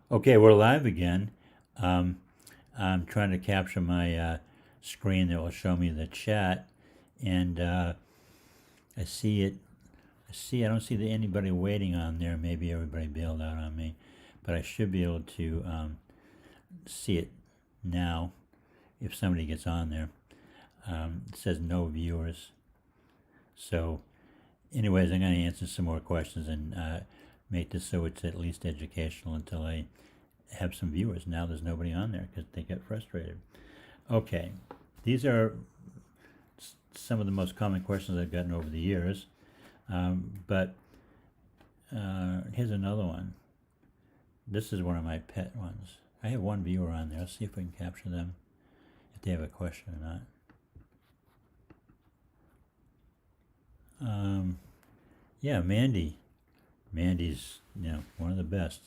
Okay, we're live again. Um, I'm trying to capture my screen that will show me the chat, and I see it. I don't see anybody waiting on there. Maybe everybody bailed out on me, but I should be able to see it now if somebody gets on there. It says no viewers. So, anyways, I'm going to answer some more questions and make this so it's at least educational until I have some viewers. Now there's nobody on there because they get frustrated. Okay, these are some of the most common questions I've gotten over the years. But here's another one. This is one of my pet ones. I have one viewer on there. Let's see if we can capture them, if they have a question or not. Yeah, Mandy. Mandy's, one of the best,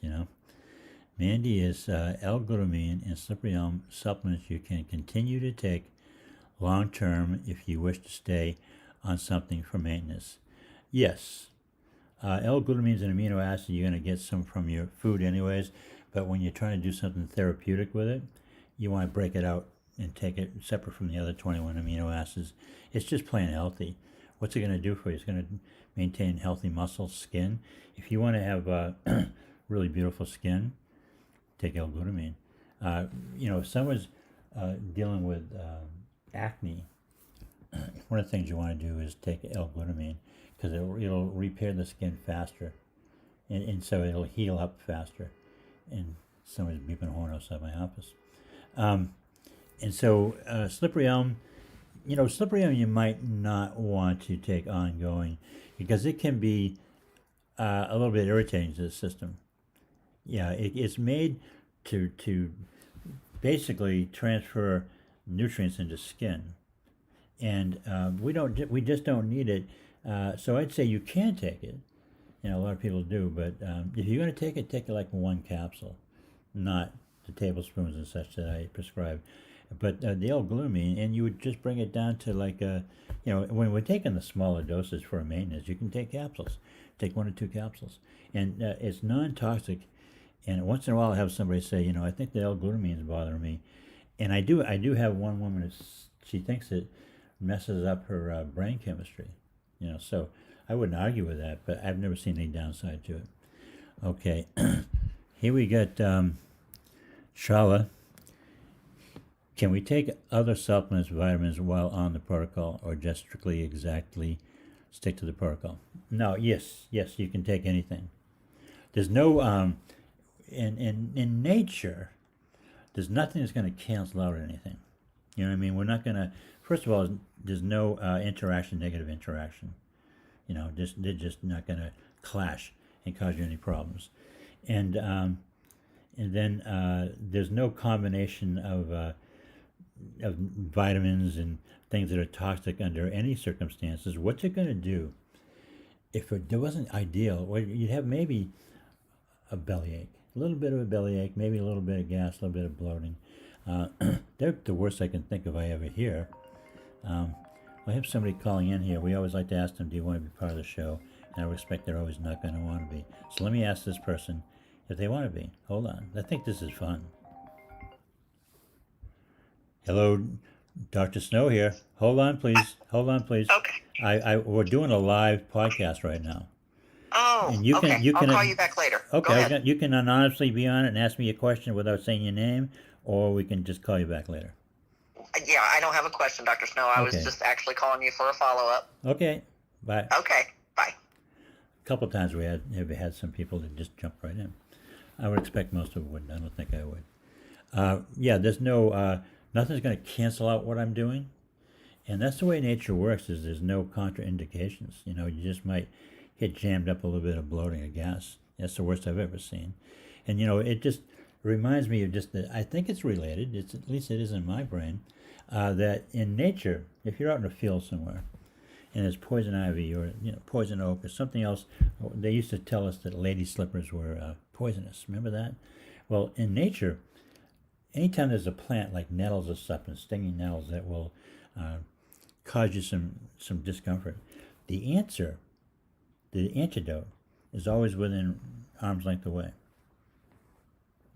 Mandy is L-glutamine and slippery elm supplements you can continue to take long term if you wish to stay on something for maintenance. Yes, L-glutamine is an amino acid. You're going to get some from your food anyways, but when you're trying to do something therapeutic with it, you want to break it out and take it separate from the other 21 amino acids. It's just plain healthy. What's it going to do for you? It's going to maintain healthy muscles, skin. If you want to have really beautiful skin, take L-glutamine. If someone's dealing with acne, one of the things you want to do is take L-glutamine because it'll repair the skin faster, and so it'll heal up faster. And somebody's beeping a horn outside my office. And so slippery elm, slippery elm you might not want to take ongoing because it can be a little bit irritating to the system. Yeah, it's made to basically transfer nutrients into skin, and we just don't need it. So I'd say you can take it. A lot of people do, but if you're going to take it like one capsule, not the tablespoons and such that I prescribe. But the L-glutamine, and you would just bring it down to like when we're taking the smaller doses for a maintenance, you can take capsules, take 1 or 2 capsules, and it's non-toxic. And once in a while, I have somebody say, I think the L-glutamine is bothering me, and I do have one woman she thinks it messes up her brain chemistry, so I wouldn't argue with that, but I've never seen any downside to it. Okay, here we got Shala. Can we take other supplements, vitamins, while on the protocol, or just strictly exactly stick to the protocol? No, yes, you can take anything. There's no, in nature, there's nothing that's going to cancel out anything. You know what I mean? We're not going to, first of all, there's no negative interaction. They're just not going to clash and cause you any problems. And then there's no combination of vitamins and things that are toxic under any circumstances. What's it going to do? If it wasn't ideal, well, you'd have maybe a bellyache, a little bit of a bellyache, maybe a little bit of gas, a little bit of bloating. They're the worst I can think of I ever hear. I have somebody calling in here. We always like to ask them, do you want to be part of the show? And I respect they're always not going to want to be. So let me ask this person if they want to be. Hold on. I think this is fun. Hello, Dr. Snow here. Hold on, please. Okay. We're doing a live podcast right now. Oh, And you can, okay. you can, I'll call you back later. Go okay, ahead. you can anonymously be on it and ask me a question without saying your name, or we can just call you back later. Yeah, I don't have a question, Dr. Snow. I was Okay. just actually calling you for a follow-up. Okay, bye. Okay, bye. A couple of times we have had some people that just jump right in. I would expect most of them wouldn't. I don't think I would. Yeah, there's no, nothing's going to cancel out what I'm doing. And that's the way nature works, is there's no contraindications. You just might get jammed up a little bit of bloating or gas. That's the worst I've ever seen. And, it just reminds me of just that I think it's related, at least it is in my brain, that in nature, if you're out in a field somewhere, and there's poison ivy or poison oak or something else, they used to tell us that lady slippers were poisonous. Remember that? Well, in nature, anytime there's a plant like nettles or something, stinging nettles that will cause you some discomfort, the antidote is always within arm's length away.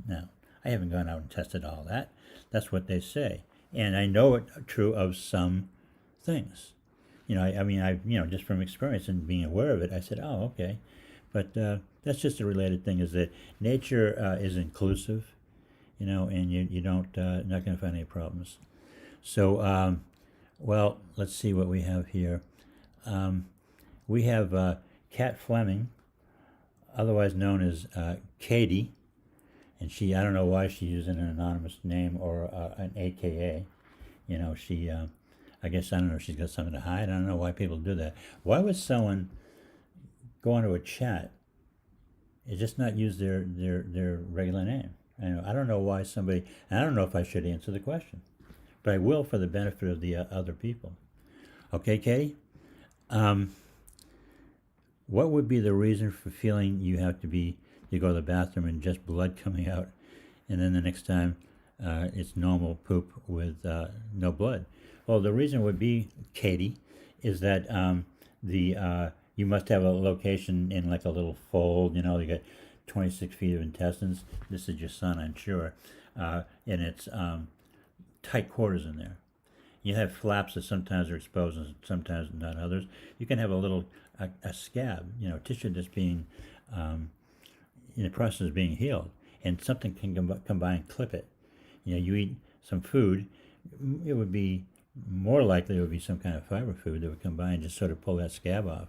Now, I haven't gone out and tested all that. That's what they say. And I know it true of some things. Just from experience and being aware of it, I said, oh, okay. But that's just a related thing, is that nature is inclusive, and you don't, not going to find any problems. So, well, let's see what we have here. We have Kat Fleming, otherwise known as Katie, and I don't know why she's using an anonymous name or an AKA. I guess, I don't know if she's got something to hide. I don't know why people do that. Why would someone go into a chat and just not use their regular name? I don't know why somebody, and I don't know if I should answer the question, but I will for the benefit of the other people. Okay, Katie? What would be the reason for feeling you have to go to the bathroom and just blood coming out, and then the next time it's normal poop with no blood? Well, the reason would be, Katie, is that you must have a location in like a little fold. You got 26 feet of intestines. This is your son, I'm sure, and it's tight quarters in there. You have flaps that sometimes are exposed and sometimes not others. You can have a scab, tissue that's being in the process of being healed, and something can come by and clip it. You eat some food, it would be more likely it would be some kind of fiber food that would come by and just sort of pull that scab off.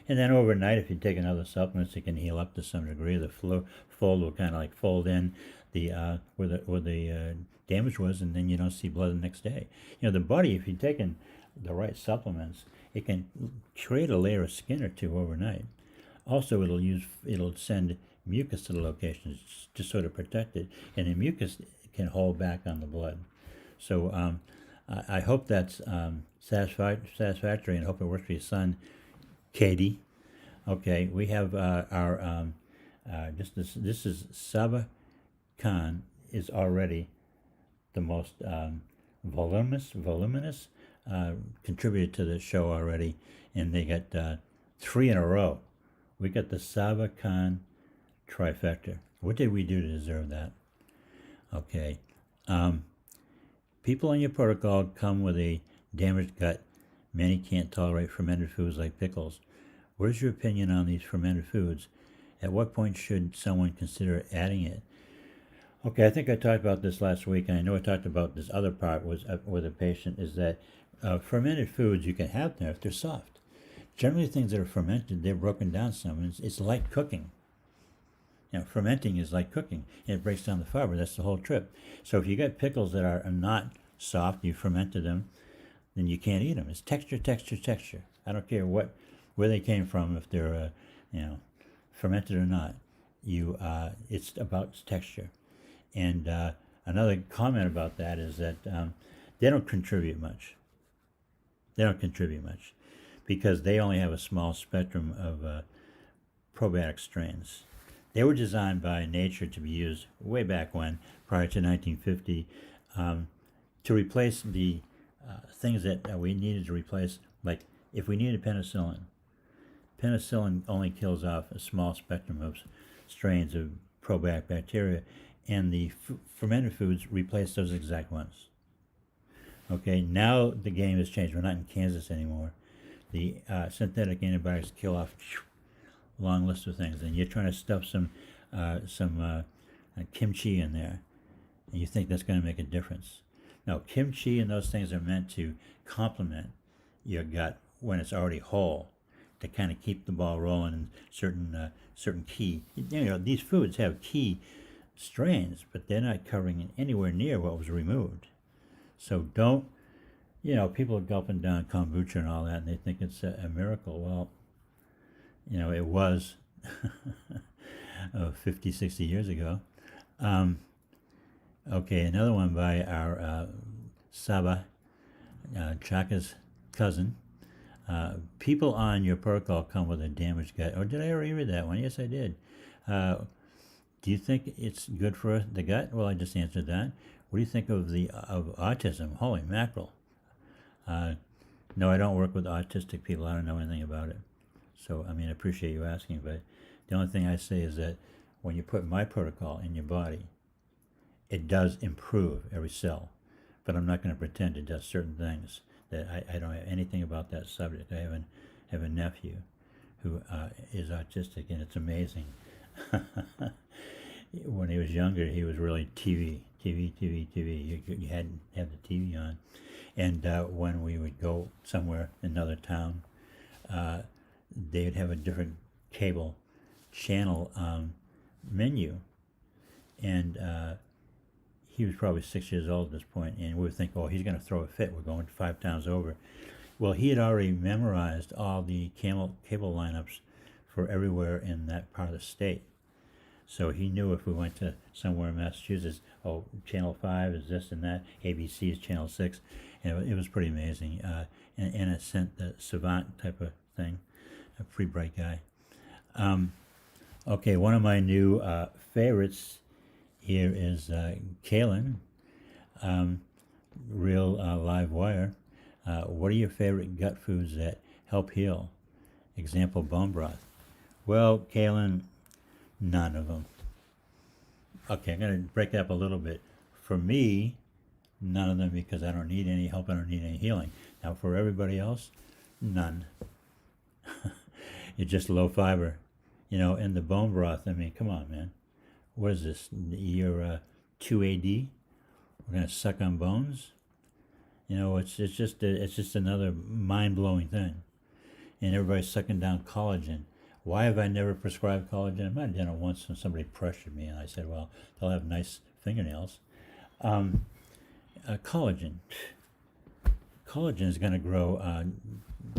And then overnight, if you take another supplements, it can heal up to some degree. The fold will kind of like fold in where the damage was, and then you don't see blood the next day. The body, if you're taking the right supplements, it can create a layer of skin or two overnight. Also, it'll send mucus to the location to sort of protect it, and the mucus can hold back on the blood. So I hope that's satisfactory, and I hope it works for your son, Katie. Okay, we have our this is Saba Khan is already the most voluminous contributor to the show already, and they got 3 in a row. We got the Saba Khan trifecta. What did we do to deserve that? Okay. People on your protocol come with a damaged gut. Many can't tolerate fermented foods like pickles. What is your opinion on these fermented foods? At what point should someone consider adding it? Okay, I think I talked about this last week, and I know I talked about this other part with a patient, is that fermented foods you can have there if they're soft. Generally, things that are fermented, they're broken down some. It's like cooking. Fermenting is like cooking, and it breaks down the fiber. That's the whole trip. So if you get pickles that are not soft, you fermented them, then you can't eat them. It's texture, texture, texture. I don't care where they came from, if they're fermented or not. It's about texture. And another comment about that is that they don't contribute much. Because they only have a small spectrum of probiotic strains. They were designed by nature to be used way back when, prior to 1950, to replace the things that we needed to replace. Like if we needed penicillin only kills off a small spectrum of strains of probiotic bacteria, and the fermented foods replace those exact ones. Okay, now the game has changed. We're not in Kansas anymore. The synthetic antibiotics kill off long list of things, and you're trying to stuff some kimchi in there, and you think that's going to make a difference. No, kimchi and those things are meant to complement your gut when it's already whole, to kind of keep the ball rolling in certain key. These foods have key strains, but they're not covering anywhere near what was removed. So don't, people are gulping down kombucha and all that, and they think it's a miracle. Well, it was 50, 60 years ago. Okay, another one by our Saba, Chaka's cousin. People on your protocol come with a damaged gut. Or did I already read that one? Yes, I did. Do you think it's good for the gut? Well, I just answered that. What do you think of autism? Holy mackerel. No, I don't work with autistic people. I don't know anything about it. So, I appreciate you asking, but the only thing I say is that when you put my protocol in your body, it does improve every cell, but I'm not going to pretend it does certain things that I don't have anything about that subject. I have a nephew who is autistic, and it's amazing. When he was younger, he was really TV. You had to have the TV on. And when we would go somewhere, another town, they would have a different cable channel menu. And he was probably 6 years old at this point, and we would think, oh, he's going to throw a fit. We're going 5 towns over. Well, he had already memorized all the cable lineups for everywhere in that part of the state. So he knew if we went to somewhere in Massachusetts, oh, Channel 5 is this and that, ABC is Channel 6. And it was pretty amazing. And it sent the savant type of thing, a pretty bright guy. Okay, one of my new favorites here is Kaylin, real live wire. What are your favorite gut foods that help heal? Example, bone broth. Well, Kaylin, none of them. Okay, I'm going to break that up a little bit. For me, none of them, because I don't need any help, I don't need any healing. Now, for everybody else, none. It's just low fiber. You know, and the bone broth, I mean, come on, man. What is this, year 2 AD? We're going to suck on bones? You know, it's just another mind-blowing thing. And everybody's sucking down collagen. Why have I never prescribed collagen? I might have done it once when somebody pressured me, and I said, well, they'll have nice fingernails. Collagen. Collagen is going to grow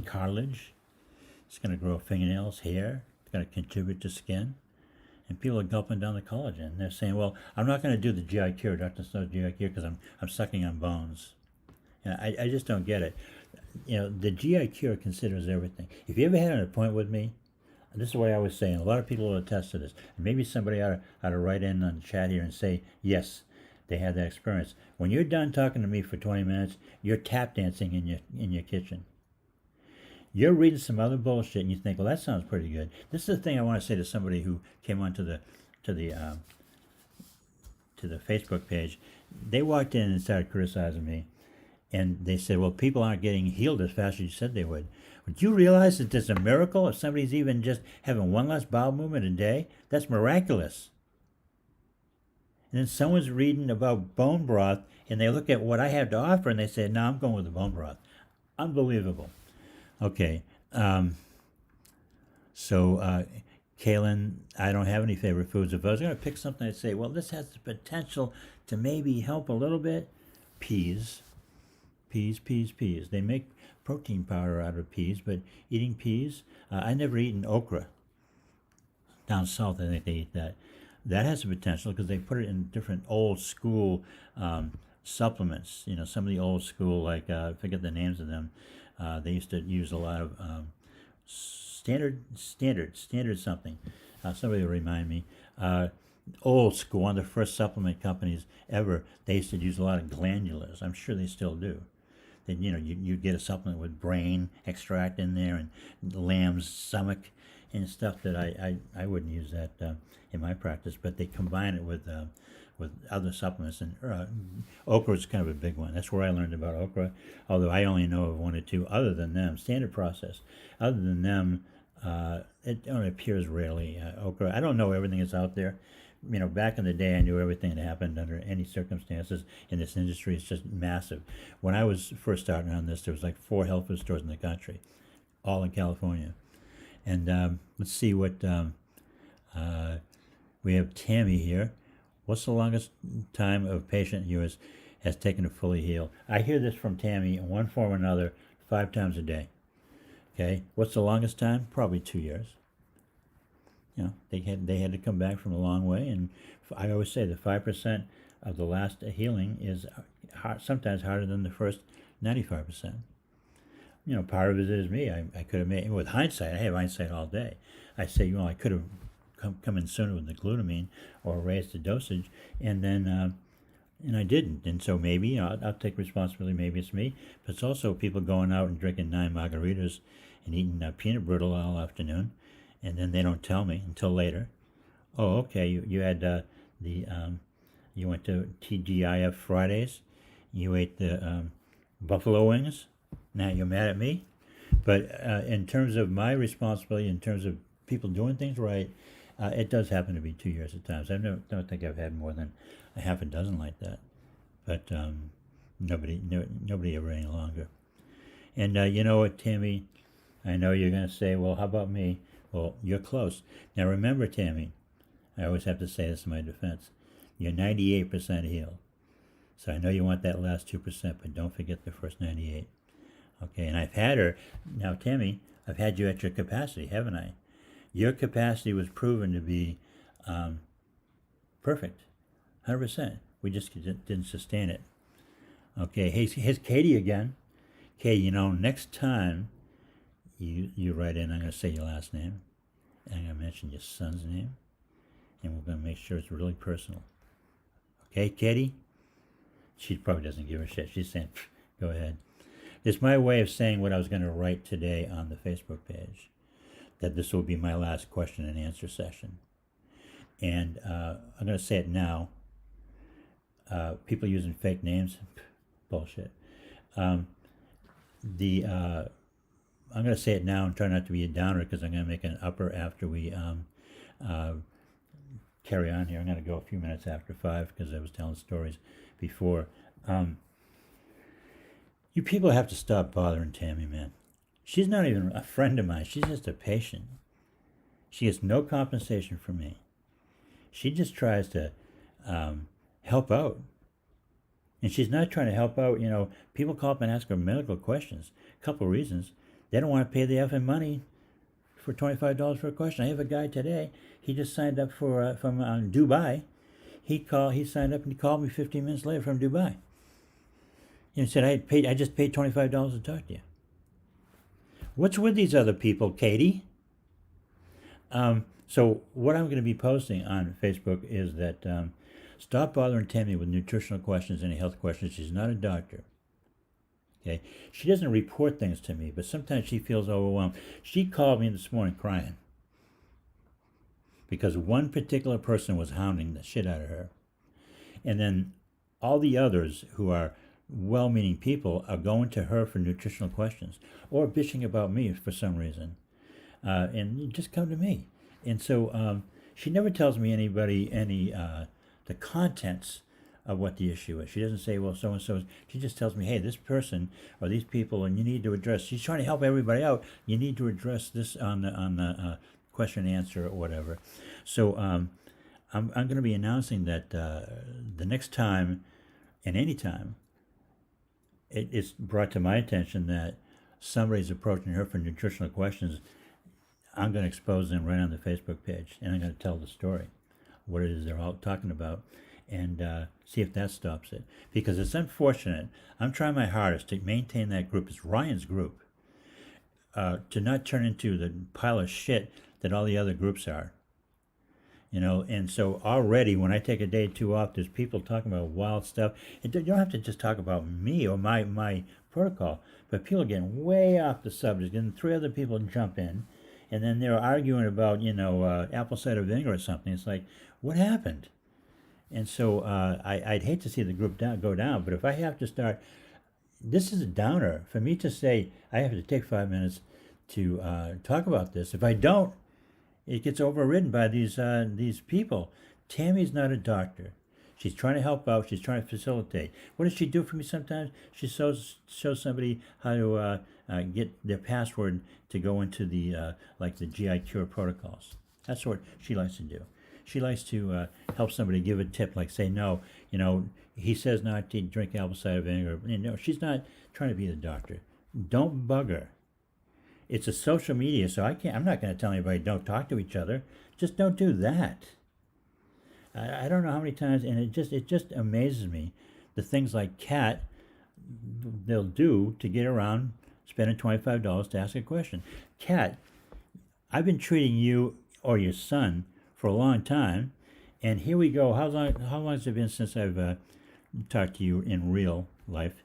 cartilage. It's going to grow fingernails, hair. It's going to contribute to skin. And people are gulping down the collagen. They're saying, well, I'm not going to do the GI cure, Dr. Snow's GI cure, because I'm sucking on bones. And I just don't get it. You know, the GI cure considers everything. If you ever had an appointment with me, this is what I always say, and a lot of people will attest to this. And maybe somebody ought to write in on the chat here and say, yes, they had that experience. When you're done talking to me for 20 minutes, you're tap dancing in your kitchen. You're reading some other bullshit, and you think, well, that sounds pretty good. This is the thing I want to say to somebody who came onto the Facebook page. They walked in and started criticizing me, and they said, well, people aren't getting healed as fast as you said they would. But do you realize that there's a miracle if somebody's even just having one less bowel movement a day? That's miraculous. And then someone's reading about bone broth, and they look at what I have to offer, and they say, no, I'm going with the bone broth. Unbelievable. Okay. Kaylin, I don't have any favorite foods. If I was going to pick something, I'd say, well, this has the potential to maybe help a little bit. Peas. They make protein powder out of peas, but eating peas, I never eaten okra. Down south, I think they eat that. That has the potential because they put it in different old school supplements. You know, some of the old school, like I forget the names of them. They used to use a lot of standard something. Somebody will remind me. Old school, one of the first supplement companies ever. They used to use a lot of glandulars. I'm sure they still do. Then you get a supplement with brain extract in there and lamb's stomach and stuff that I wouldn't use that in my practice. But they combine it with other supplements, and okra is kind of a big one. That's where I learned about okra, although I only know of one or two other than them. Standard process. Other than them, it only appears rarely. Okra, I don't know everything that's out there. You know, back in the day, I knew everything that happened under any circumstances in this industry. It's just massive. When I was first starting on this, there was like 4 health food stores in the country, all in California. And let's see what we have. Tammy here. What's the longest time a patient of yours has taken to fully heal? I hear this from Tammy in one form or another 5 times a day. Okay, what's the longest time? Probably 2 years. You know, they had to come back from a long way, and I always say the 5% of the last healing is sometimes harder than the first 95%. You know, part of it is me. I could have made, with hindsight, I have hindsight all day. I say, I could have come in sooner with the glutamine or raised the dosage, and then and I didn't. And so maybe I'll take responsibility. Maybe it's me, but it's also people going out and drinking 9 margaritas and eating peanut brittle all afternoon, and then they don't tell me until later. Oh, okay, you had the You went to TGIF Fridays. You ate the buffalo wings. Now you're mad at me. But in terms of my responsibility, in terms of people doing things right, it does happen to be 2 years at times. Don't think I've had more than a half a dozen like that. But nobody ever any longer. And you know what, Tammy? I know you're going to say, well, how about me? Well, you're close. Now remember, Tammy, I always have to say this in my defense. You're 98% healed. So I know you want that last 2%, but don't forget the first 98. Okay, and I've had her. Now, Tammy, I've had you at your capacity, haven't I? Your capacity was proven to be perfect, 100%. We just didn't sustain it. Okay, here's Katie again. Okay, you know, next time you write in, I'm going to say your last name, and I'm going to mention your son's name, and we're going to make sure it's really personal. Okay, Katie? She probably doesn't give a shit. She's saying, go ahead. It's my way of saying what I was going to write today on the Facebook page, that this will be my last question and answer session. And I'm going to say it now. People using fake names, bullshit. I'm going to say it now and try not to be a downer because I'm going to make an upper after we carry on here. I'm going to go a few minutes after 5 because I was telling stories before. You people have to stop bothering Tammy, man. She's not even a friend of mine. She's just a patient. She gets no compensation from me. She just tries to help out. And she's not trying to help out, you know, people call up and ask her medical questions. A couple of reasons. They don't want to pay the effing money for $25 for a question. I have a guy today. He just signed up from Dubai. He signed up and he called me 15 minutes later from Dubai. And said, I just paid $25 to talk to you. What's with these other people, Katie? So what I'm going to be posting on Facebook is that stop bothering Tammy with nutritional questions, any health questions. She's not a doctor. Okay, she doesn't report things to me, but sometimes she feels overwhelmed. She called me this morning crying because one particular person was hounding the shit out of her. And then all the others who are well-meaning people are going to her for nutritional questions or bitching about me for some reason. And you just come to me. And so she never tells me the contents of what the issue is. She doesn't say, well, so-and-so. She just tells me, hey, this person or these people, and you need to address. She's trying to help everybody out. You need to address this on the question and answer or whatever. So I'm going to be announcing that the next time and any time it's brought to my attention that somebody's approaching her for nutritional questions, I'm going to expose them right on the Facebook page, and I'm going to tell the story, what it is they're all talking about, and see if that stops it. Because it's unfortunate. I'm trying my hardest to maintain that group. It's Ryan's group. To not turn into the pile of shit that all the other groups are. You know, and so already when I take a day or two off, there's people talking about wild stuff. You don't have to just talk about me or my protocol, but people are getting way off the subject, and 3 other people jump in, and then they're arguing about, you know, apple cider vinegar or something. It's like, what happened? And so I'd hate to see the group go down, but if I have to start, this is a downer. For me to say I have to take 5 minutes to talk about this, if I don't, it gets overridden by these people. Tammy's not a doctor. She's trying to help out. She's trying to facilitate. What does she do for me sometimes? She shows somebody how to get their password to go into the GI Cure protocols. That's what she likes to do. She likes to help somebody give a tip, like say, no, you know, he says not to drink apple cider vinegar. No, she's not trying to be the doctor. Don't bug her. It's a social media, so I'm not going to tell anybody don't talk to each other. Just don't do that. I don't know how many times, and it just amazes me, the things like Kat, they'll do to get around spending $25 to ask a question. Kat, I've been treating you or your son for a long time, and here we go. How long has it been since I've talked to you in real life?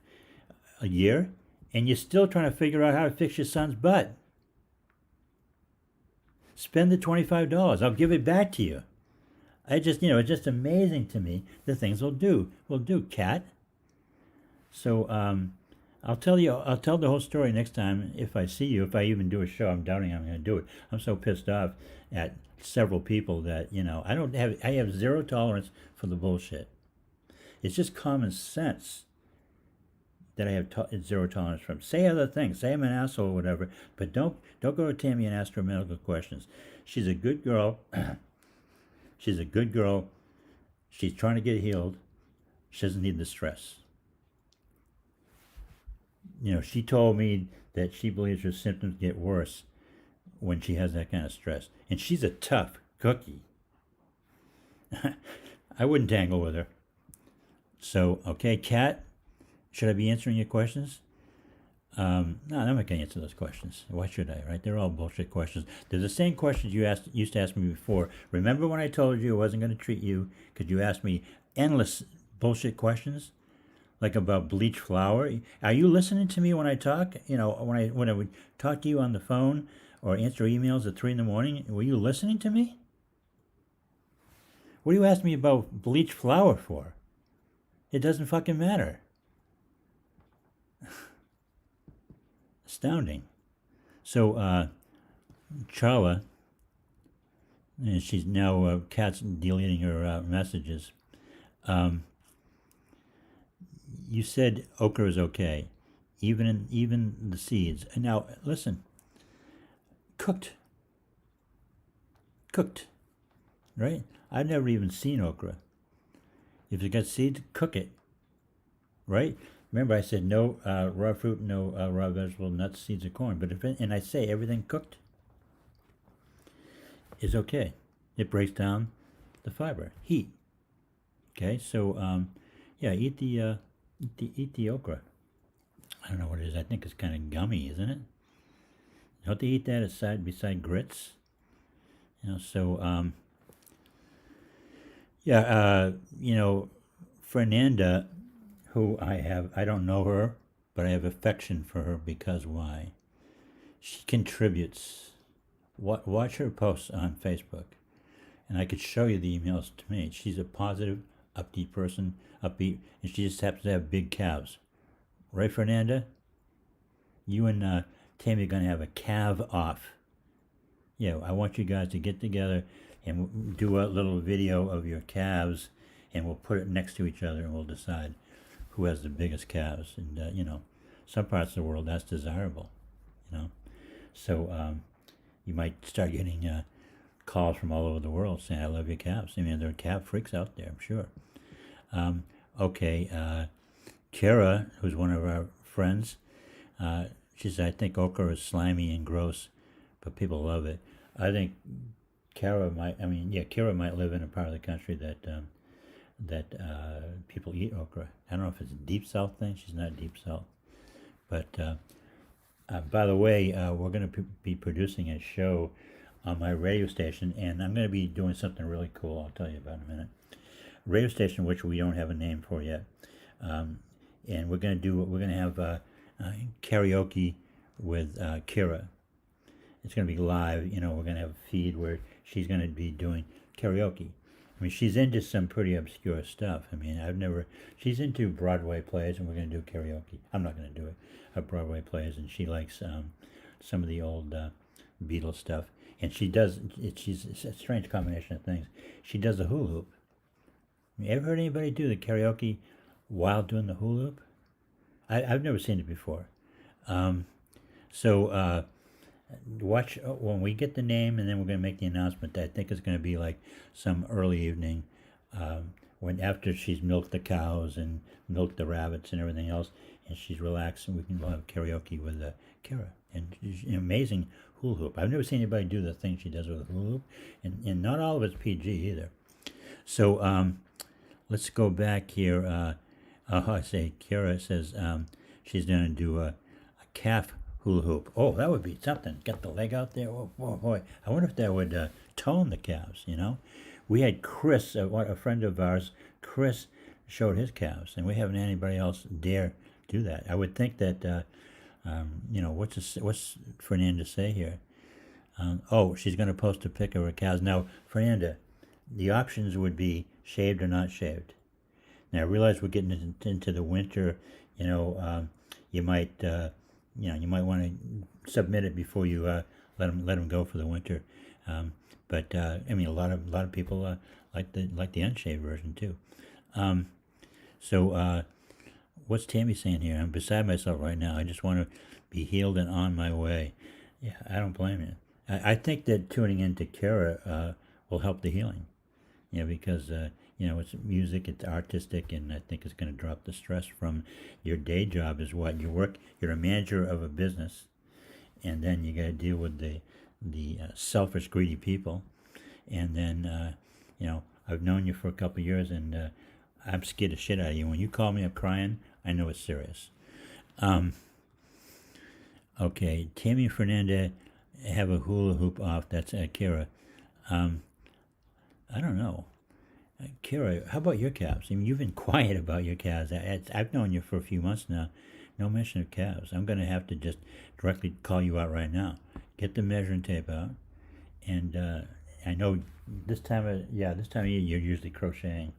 A year? And you're still trying to figure out how to fix your son's butt. Spend the $25. I'll give it back to you. I just, it's just amazing to me the things we'll do, Cat. So I'll tell the whole story next time if I see you. If I even do a show, I'm doubting I'm going to do it. I'm so pissed off at several people that I have zero tolerance for the bullshit. It's just common sense that I have zero tolerance from. Say other things. Say I'm an asshole or whatever, but don't go to Tammy and ask her medical questions. She's a good girl. She's a good girl. She's trying to get healed. She doesn't need the stress. She told me that she believes her symptoms get worse when she has that kind of stress. And she's a tough cookie. I wouldn't tangle with her. So, okay, Kat, should I be answering your questions? No, I'm not going to answer those questions. Why should I, right? They're all bullshit questions. They're the same questions you used to ask me before. Remember when I told you I wasn't going to treat you because you asked me endless bullshit questions? Like about bleach flour. Are you listening to me when I talk? When I would talk to you on the phone or answer emails at 3 a.m, were you listening to me? What do you ask me about bleach flour for? It doesn't fucking matter. Astounding. So, Charla, and she's now, Kat's deleting her messages. You said okra is okay, even the seeds. And now, listen, cooked, right? I've never even seen okra. If it's got seeds, cook it, right? Remember, I said no raw fruit, no raw vegetable, nuts, seeds, or corn. But and I say everything cooked is okay. It breaks down the fiber, heat. Okay, so eat the okra. I don't know what it is. I think it's kind of gummy, isn't it? Don't they eat that beside grits? So Fernanda, who I don't know her, but I have affection for her because why? She contributes. Watch her posts on Facebook, and I could show you the emails to me. She's a positive, upbeat person, and she just happens to have big calves. Right, Fernanda? You and Tammy are going to have a calf off. Yeah, I want you guys to get together and do a little video of your calves, and we'll put it next to each other, and we'll decide who has the biggest calves. And, some parts of the world, that's desirable, So you might start getting calls from all over the world saying, I love your calves. I mean, there are calf freaks out there, I'm sure. Kara, who's one of our friends, she said, I think okra is slimy and gross, but people love it. I think Kara might live in a part of the country that people eat okra. I don't know if it's a deep south thing. She's not deep south. But by the way, we're going to be producing a show on my radio station, and I'm going to be doing something really cool. I'll tell you about in a minute. Radio station, which we don't have a name for yet, and we're going to have karaoke with Kira. It's going to be live. We're going to have a feed where she's going to be doing karaoke. I mean, she's into some pretty obscure stuff. I mean, she's into Broadway plays, and we're going to do karaoke. I'm not going to do it, Broadway plays, and she likes some of the old Beatles stuff. And she's a strange combination of things. She does a hula hoop. I mean, ever heard anybody do the karaoke while doing the hula hoop? I've never seen it before. So watch when we get the name, and then we're going to make the announcement. I think it's going to be like some early evening when after she's milked the cows and milked the rabbits and everything else, and she's relaxed, and we can have karaoke with Kara. And she's an amazing hula hoop. I've never seen anybody do the thing she does with a hula hoop, and not all of it's PG either. So let's go back here. I say Kara says she's going to do a calf hula hoop. Oh, that would be something. Get the leg out there. Oh, boy. I wonder if that would tone the calves, We had Chris, a friend of ours, Chris showed his calves, and we haven't had anybody else dare do that. I would think that, what's Fernanda say here? She's going to post a pic of her calves. Now, Fernanda, the options would be shaved or not shaved. Now I realize we're getting into the winter. You might you might want to submit it before you let them go for the winter. But I mean, a lot of people like the unshaved version too. So what's Tammy saying here? I'm beside myself right now. I just want to be healed and on my way. Yeah, I don't blame you. I think that tuning into Kara will help the healing. Because it's music, it's artistic, and I think it's going to drop the stress from your day job. Is what you're a manager of a business, and then you got to deal with the selfish, greedy people, and then I've known you for a couple of years, and I'm scared the shit out of you. When you call me up crying, I know it's serious. Okay, Tammy and Fernanda have a hula hoop off. That's Kira. I don't know. Kira, how about your calves? I mean, you've been quiet about your calves. I've known you for a few months now. No mention of calves. I'm going to have to just directly call you out right now. Get the measuring tape out. And I know this time of year you're usually crocheting.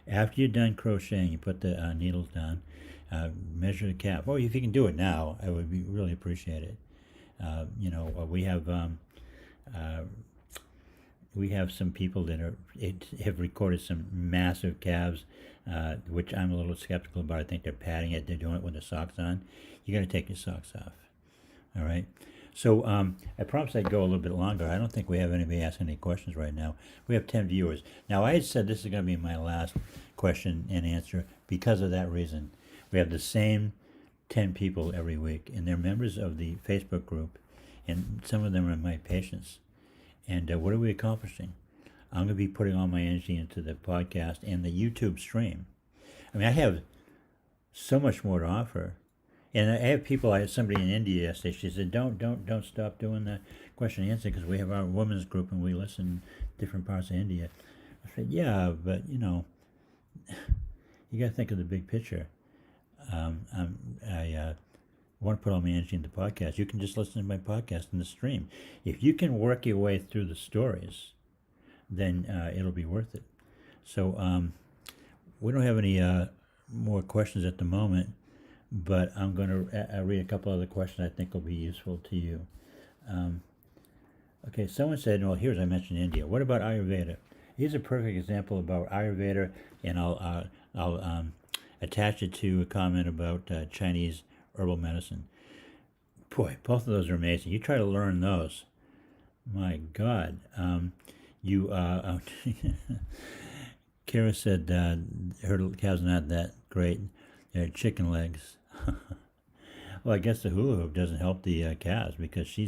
After you're done crocheting, you put the needles down, measure the calf. Or if you can do it now, I would really appreciate it. We have some people that have recorded some massive calves, which I'm a little skeptical about. I think they're padding it. They're doing it with the socks on. You got to take your socks off. All right. So I promised I'd go a little bit longer. I don't think we have anybody asking any questions right now. We have 10 viewers. Now, I had said this is going to be my last question and answer because of that reason. We have the same 10 people every week, and they're members of the Facebook group, and some of them are my patients. And what are we accomplishing? I'm going to be putting all my energy into the podcast and the YouTube stream. I mean, I have so much more to offer. And I have people. I had somebody in India yesterday. She said, "Don't stop doing the question and answer because we have our women's group and we listen in different parts of India." I said, "Yeah, but you got to think of the big picture." I want to put all my energy into the podcast. You can just listen to my podcast in the stream. If you can work your way through the stories, then it'll be worth it. So we don't have any more questions at the moment. But I'm going to read a couple other questions I think will be useful to you. Okay, someone said, well, here's I mentioned India. What about Ayurveda? Here's a perfect example about Ayurveda, and I'll attach it to a comment about Chinese herbal medicine. Boy, both of those are amazing. You try to learn those. My God. Kara said her cow's not that great. They're chicken legs. Well, I guess the hula hoop doesn't help the calves because she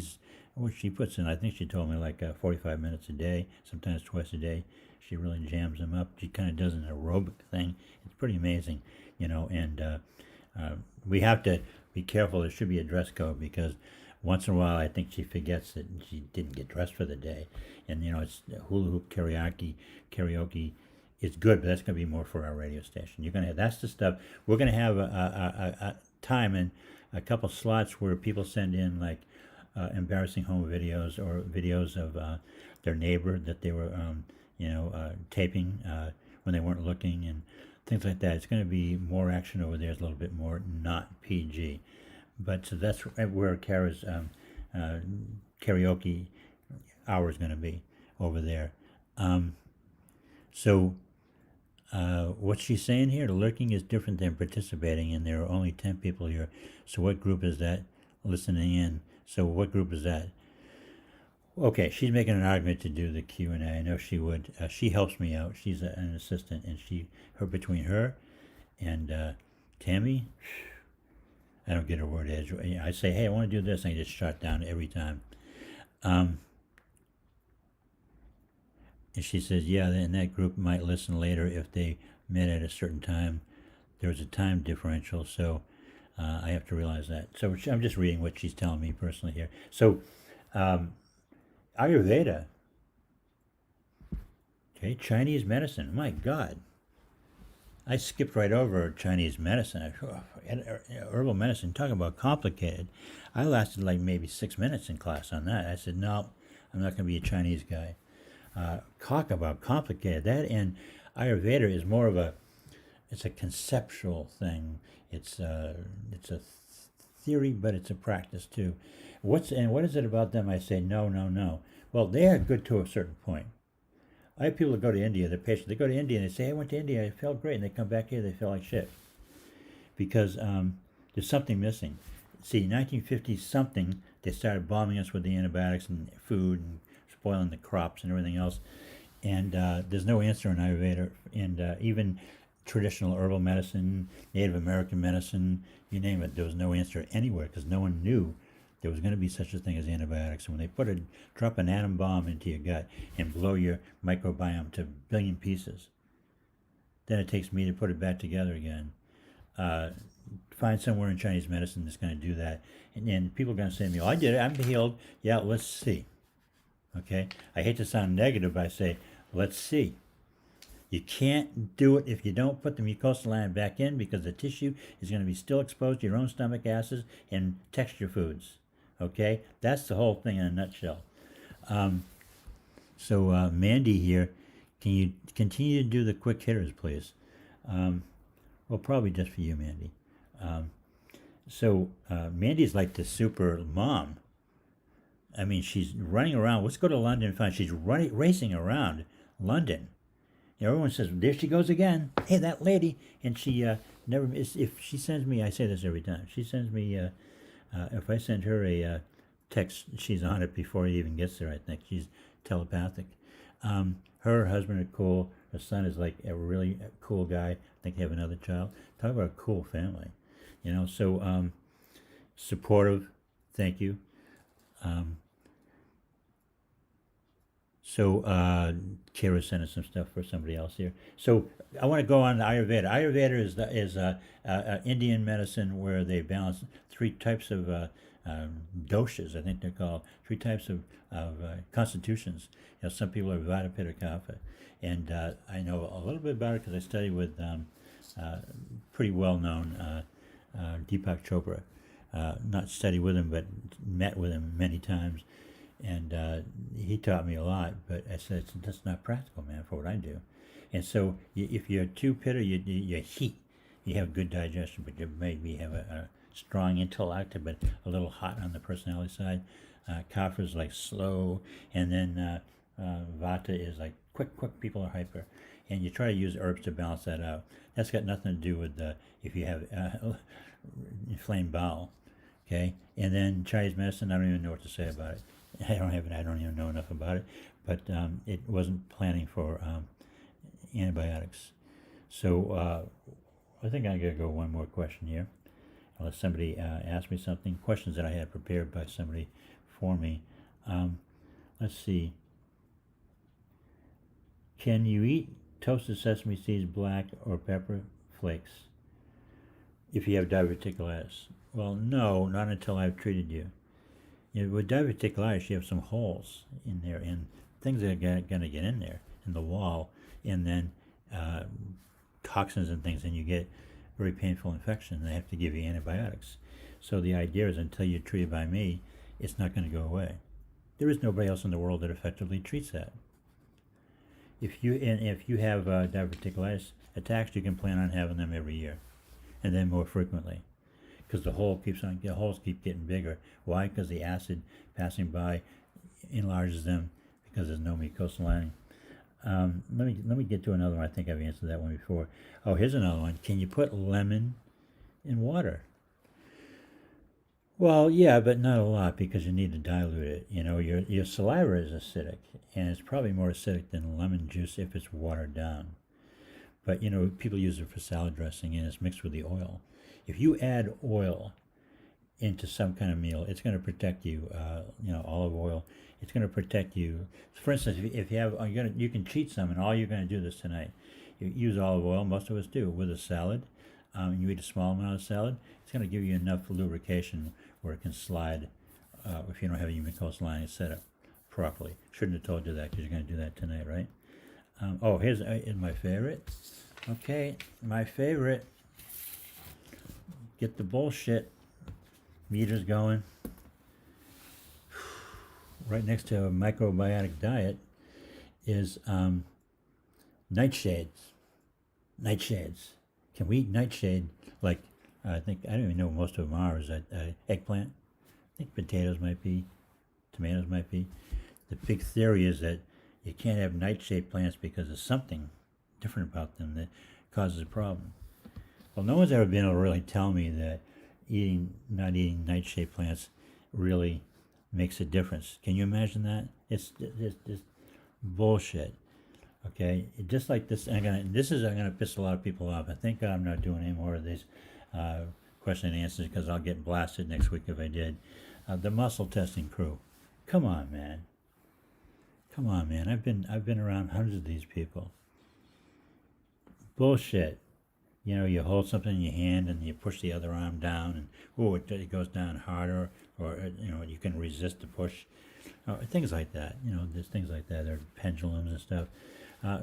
puts in, I think she told me, like 45 minutes a day, sometimes twice a day. She really jams them up. She kind of does an aerobic thing. It's pretty amazing, and we have to be careful. There should be a dress code because once in a while I think she forgets that she didn't get dressed for the day. And, it's hula hoop karaoke. It's good, but that's going to be more for our radio station. That's the stuff. We're going to have a time and a couple slots where people send in like embarrassing home videos or videos of their neighbor that they were, taping when they weren't looking and things like that. It's going to be more action over there. It's a little bit more not PG. But so that's where Kara's karaoke hour is going to be over there. What she's saying here, lurking is different than participating, and there are only 10 people here. So what group is that listening in? So what group is that? Okay, she's making an argument to do the Q&A. I know she would. She helps me out. She's an assistant, and between her and Tammy, I don't get a word edge. I say, hey, I want to do this, and I just shut down every time. And she says, yeah, and that group might listen later if they met at a certain time. There's a time differential, so I have to realize that. So I'm just reading what she's telling me personally here. So Ayurveda, okay, Chinese medicine. My God, I skipped right over Chinese medicine. Herbal medicine, talking about complicated. I lasted like maybe 6 minutes in class on that. I said, no, I'm not going to be a Chinese guy. Talk about complicated. That and Ayurveda is more of it's a conceptual thing. It's a theory, but it's a practice too. What is it about them? I say no, no, no. Well, they are good to a certain point. I have people that go to India, they're patients, they go to India and they say, I went to India, I felt great, and they come back here, they feel like shit. Because there's something missing. See, 1950 something, they started bombing us with the antibiotics and food and spoiling the crops and everything else. And there's no answer in Ayurveda, and even traditional herbal medicine, Native American medicine, you name it, there was no answer anywhere because no one knew there was going to be such a thing as antibiotics. And when they drop an atom bomb into your gut and blow your microbiome to a billion pieces, then it takes me to put it back together again. Find somewhere in Chinese medicine that's going to do that. And then people are going to say to me, oh, I did it, I'm healed. Yeah, let's see. Okay? I hate to sound negative, but I say, let's see. You can't do it if you don't put the mucosal line back in because the tissue is going to be still exposed to your own stomach acids and texture foods. Okay? That's the whole thing in a nutshell. So Mandy here, can you continue to do the quick hitters, please? Well, probably just for you, Mandy. Mandy's like the super mom. I mean, she's running around. Let's go to London and find she's racing around London. You know, everyone says, there she goes again. Hey, that lady. And she never, if she sends me, I say this every time, she sends me, if I send her a text, she's on it before it even gets there, I think. She's telepathic. Her husband is cool. Her son is like a really cool guy. I think they have another child. Talk about a cool family. You know, so supportive. Thank you. Kira sent us some stuff for somebody else here. So I want to go on to Ayurveda. Ayurveda is Indian medicine where they balance three types of doshas, I think they're called, three types of constitutions. You know, some people are Vata, Pitta, Kapha. And I know a little bit about it because I studied with pretty well-known Deepak Chopra. Not studied with him, but met with him many times. And he taught me a lot, but I said, that's not practical, man, for what I do. And so if you're too pitta, you heat. You have good digestion, but you maybe have a strong intellect, but a little hot on the personality side. Kapha is like slow, and then Vata is like quick, people are hyper. And you try to use herbs to balance that out. That's got nothing to do with if you have inflamed bowel, okay? And then Chinese medicine, I don't even know what to say about it. I don't even know enough about it, but it wasn't planning for antibiotics. So I think I'm going to go one more question here, unless somebody asks me something. Questions that I had prepared by somebody for me. Let's see. Can you eat toasted sesame seeds, black, or pepper flakes if you have diverticulitis? Well, no, not until I've treated you. You know, with diverticulitis, you have some holes in there, and things are going to get in there, in the wall, and then toxins and things, and you get very painful infection, and they have to give you antibiotics. So the idea is until you're treated by me, it's not going to go away. There is nobody else in the world that effectively treats that. If you have diverticulitis attacks, you can plan on having them every year, and then more frequently. Because the holes keep getting bigger. Why? Because the acid passing by enlarges them because there's no mucosal lining. Let me get to another one. I think I've answered that one before. Oh, here's another one. Can you put lemon in water? Well, yeah, but not a lot because you need to dilute it. You know, your saliva is acidic, and it's probably more acidic than lemon juice if it's watered down. But, you know, people use it for salad dressing, and it's mixed with the oil. If you add oil into some kind of meal, it's going to protect you. Olive oil, it's going to protect you. For instance, if you have, you can cheat some, and all you're going to do this tonight. You use olive oil. Most of us do with a salad. You eat a small amount of salad. It's going to give you enough lubrication where it can slide. If you don't have your mucosal lining set up properly, shouldn't have told you that because you're going to do that tonight, right? Here's my favorite. Okay, my favorite. Get the bullshit meters going. Right next to a microbiotic diet is nightshades. Nightshades. Can we eat nightshade? Like, I don't even know what most of them are. Is that eggplant? I think potatoes might be, tomatoes might be. The big theory is that you can't have nightshade plants because there's something different about them that causes a problem. Well, no one's ever been able to really tell me that not eating nightshade plants really makes a difference. Can you imagine that? It's just bullshit. Okay, just like this, I'm gonna piss a lot of people off. I thank God I'm not doing any more of these question and answers because I'll get blasted next week if I did. The muscle testing crew, come on, man. Come on, man. I've been around hundreds of these people. Bullshit. You know, you hold something in your hand and you push the other arm down, and it goes down harder, or you can resist the push. Things like that. There's things like that. There are pendulums and stuff.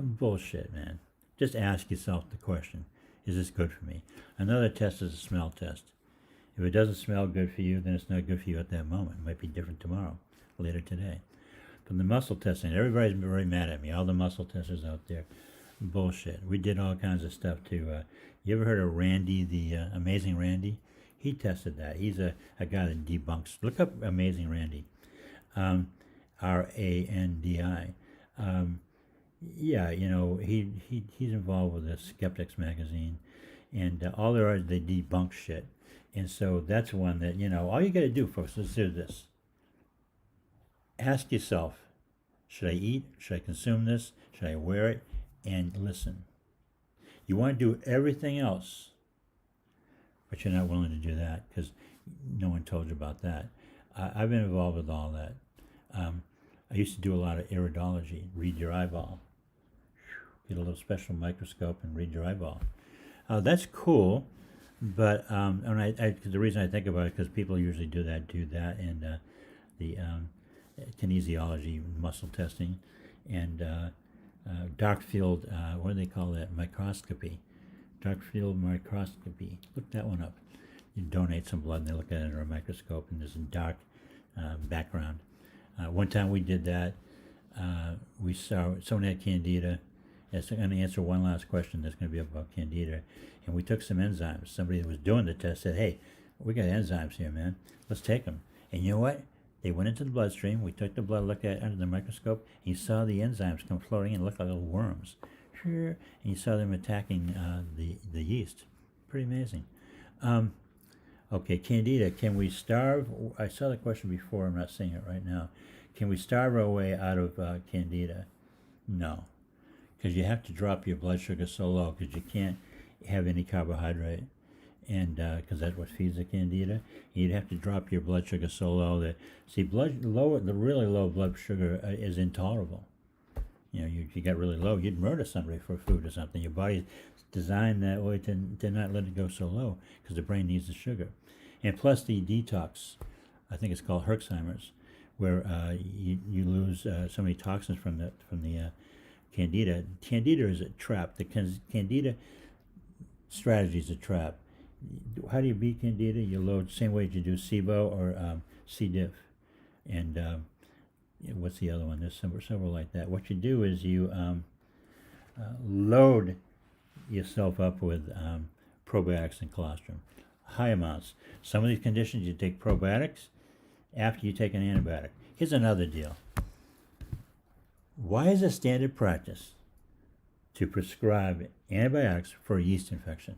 Bullshit, man. Just ask yourself the question: is this good for me? Another test is a smell test. If it doesn't smell good for you, then it's not good for you at that moment. It might be different tomorrow, later today. From the muscle testing, everybody's very mad at me. All the muscle testers out there, bullshit. We did all kinds of stuff too. You ever heard of Randy, the Amazing Randy? He tested that. He's a guy that debunks. Look up Amazing Randy, R-A-N-D-I. Yeah, he's involved with the Skeptics magazine, and all there are, they debunk shit. And so that's one that, all you got to do, folks, is do this. Ask yourself, should I eat? Should I consume this? Should I wear it? And listen. You want to do everything else, but you're not willing to do that because no one told you about that. I've been involved with all that. I used to do a lot of iridology, read your eyeball. Get a little special microscope and read your eyeball. That's cool, but the reason I think about it, because people usually do that, and the kinesiology, muscle testing, and dark field, what do they call that? Microscopy. Dark field microscopy. Look that one up. You donate some blood and they look at it under a microscope and there's a dark background. One time we did that. We saw someone had candida. I'm going to answer one last question that's going to be about candida. And we took some enzymes. Somebody that was doing the test said, hey, we got enzymes here, man. Let's take them. And you know what? They went into the bloodstream. We took the blood, looked at it under the microscope, and you saw the enzymes come floating in, look like little worms. And you saw them attacking the yeast. Pretty amazing. Okay, candida. Can we starve? I saw the question before. I'm not saying it right now. Can we starve our way out of candida? No, because you have to drop your blood sugar so low because you can't have any carbohydrate, and because that's what feeds the candida. You'd have to drop your blood sugar so low that the really low blood sugar is intolerable. If you got really low, you'd murder somebody for food or something. Your body's designed that way to not let it go so low because the brain needs the sugar. And plus the detox, I think it's called Herxheimer's, where you lose so many toxins from the candida. Candida is a trap. The candida strategy is a trap. How do you beat candida? You load same way as you do SIBO or C. diff. And what's the other one? There's several like that. What you do is you load yourself up with probiotics and colostrum, high amounts. Some of these conditions you take probiotics after you take an antibiotic. Here's another deal. Why is it standard practice to prescribe antibiotics for a yeast infection?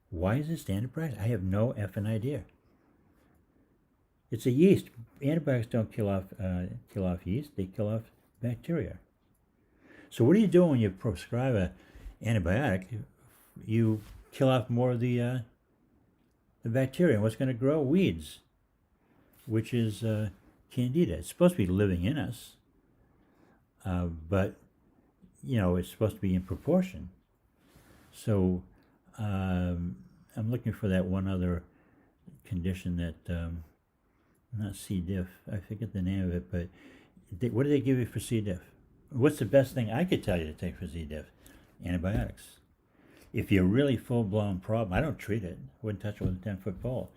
Why is it standard practice? I have no effing idea. It's a yeast. Antibiotics don't kill off yeast. They kill off bacteria. So what do you do when you prescribe an antibiotic? You kill off more of the bacteria. And what's going to grow? Weeds, which is candida. It's supposed to be living in us, but it's supposed to be in proportion. So I'm looking for that one other condition that. Not C. diff. I forget the name of it, but what do they give you for C. diff? What's the best thing I could tell you to take for C. diff? Antibiotics. If you're really full-blown problem, I don't treat it. Wouldn't touch it with a 10-foot pole.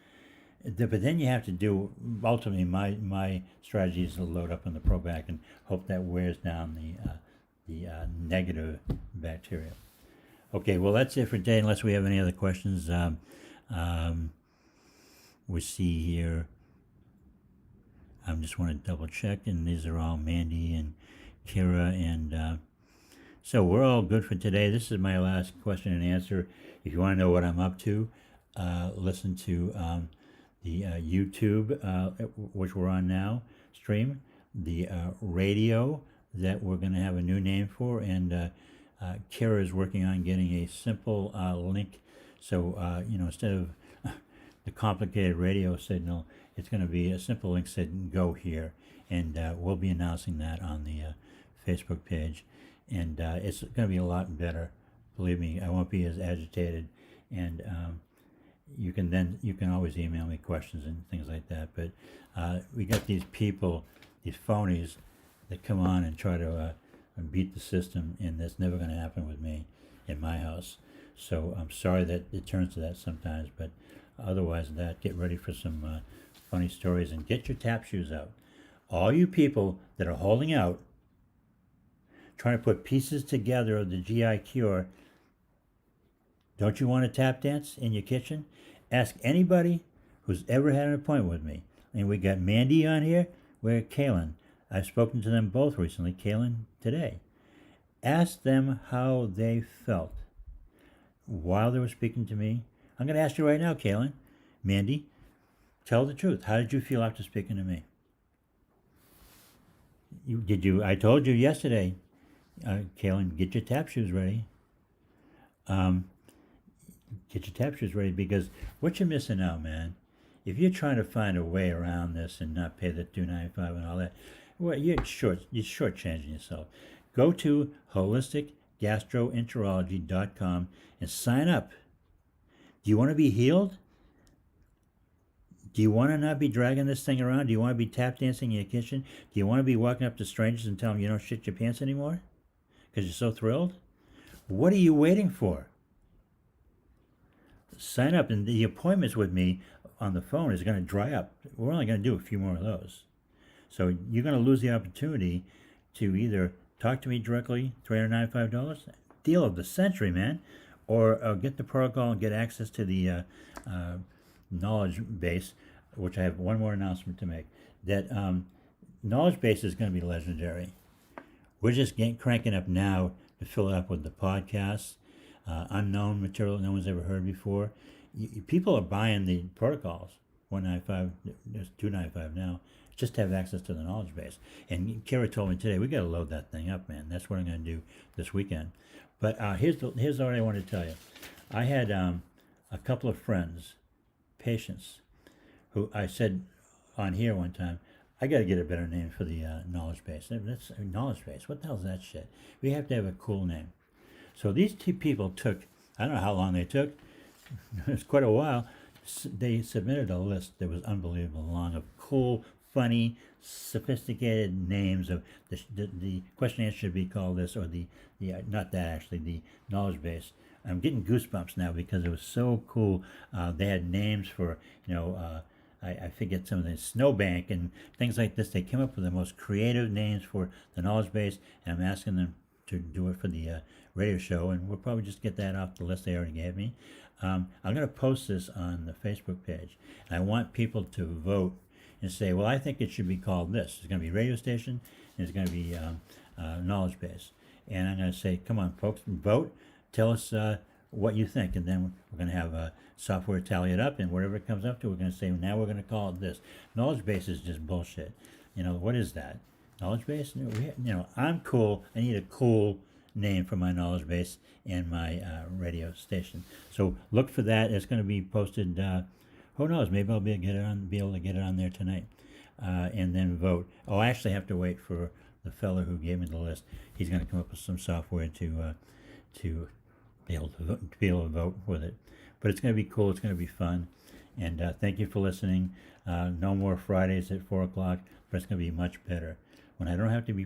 But then you have to do, ultimately, my strategy is to load up on the probac and hope that wears down the negative bacteria. Okay, well, that's it for today, unless we have any other questions. We see here, I just want to double check, and these are all Mandy and Kira, and so we're all good for today. This is my last question and answer. If you want to know what I'm up to, listen to the YouTube, which we're on now, stream, the radio that we're going to have a new name for, and Kara is working on getting a simple link. So, instead of the complicated radio signal, it's going to be a simple link said, go here. And we'll be announcing that on the Facebook page. And it's going to be a lot better. Believe me, I won't be as agitated. And you can always email me questions and things like that. But we got these people, these phonies, that come on and try to beat the system, and that's never going to happen with me in my house. So I'm sorry that it turns to that sometimes, but otherwise than that, get ready for some funny stories, and get your tap shoes out. All you people that are holding out, trying to put pieces together of the GI cure, don't you want to tap dance in your kitchen? Ask anybody who's ever had an appointment with me. And we got Mandy on here, we're Kaylin. I've spoken to them both recently, Kaylin today. Ask them how they felt while they were speaking to me. I'm going to ask you right now, Kaylin. Mandy, tell the truth. How did you feel after speaking to me? I told you yesterday, Kaylin, get your tap shoes ready. Get your tap shoes ready, because what you're missing out, man, if you're trying to find a way around this and not pay the $2.95 and all that, well, you're shortchanging yourself. Go to holisticgastroenterology.com and sign up. Do you want to be healed? Do you want to not be dragging this thing around? Do you want to be tap dancing in your kitchen? Do you want to be walking up to strangers and telling them you don't shit your pants anymore because you're so thrilled? What are you waiting for? Sign up, and the appointments with me on the phone is going to dry up. We're only going to do a few more of those. So you're going to lose the opportunity to either talk to me directly, $395, deal of the century, man, or get the protocol and get access to the knowledge base, which I have one more announcement to make. That knowledge base is going to be legendary. We're just cranking up now to fill it up with the podcasts, unknown material no one's ever heard before. People are buying the protocols, $195, there's $295 now, just to have access to the knowledge base. And Kara told me today, we got to load that thing up, man. That's what I'm going to do this weekend. But here's what I want to tell you. I had a couple of friends, patients, who I said on here one time, I got to get a better name for the knowledge base. That's knowledge base. What the hell is that shit? We have to have a cool name. So these two people took, I don't know how long they took, it was quite a while. They submitted a list that was unbelievable long of cool, funny, sophisticated names of the question answer should be called this, or the not that actually, the knowledge base. I'm getting goosebumps now because it was so cool. They had names for, I forget some of the snowbank and things like this. They came up with the most creative names for the knowledge base, and I'm asking them to do it for the radio show, and we'll probably just get that off the list they already gave me. I'm going to post this on the Facebook page, and I want people to vote and say, well, I think it should be called this. It's going to be radio station, and it's going to be knowledge base. And I'm going to say, come on, folks, vote. Tell us what you think, and then we're going to have software tally it up, and whatever it comes up to, we're going to say, now we're going to call it this. Knowledge base is just bullshit. What is that? Knowledge base? I'm cool. I need a cool name for my knowledge base and my radio station. So look for that. It's going to be posted. Who knows? Maybe I'll be able to get it on there tonight, and then vote. Oh, I actually have to wait for the fellow who gave me the list. He's going to come up with some software to be able to vote with it. But it's going to be cool. It's going to be fun. And thank you for listening. No more Fridays at 4 o'clock, but it's going to be much better when I don't have to be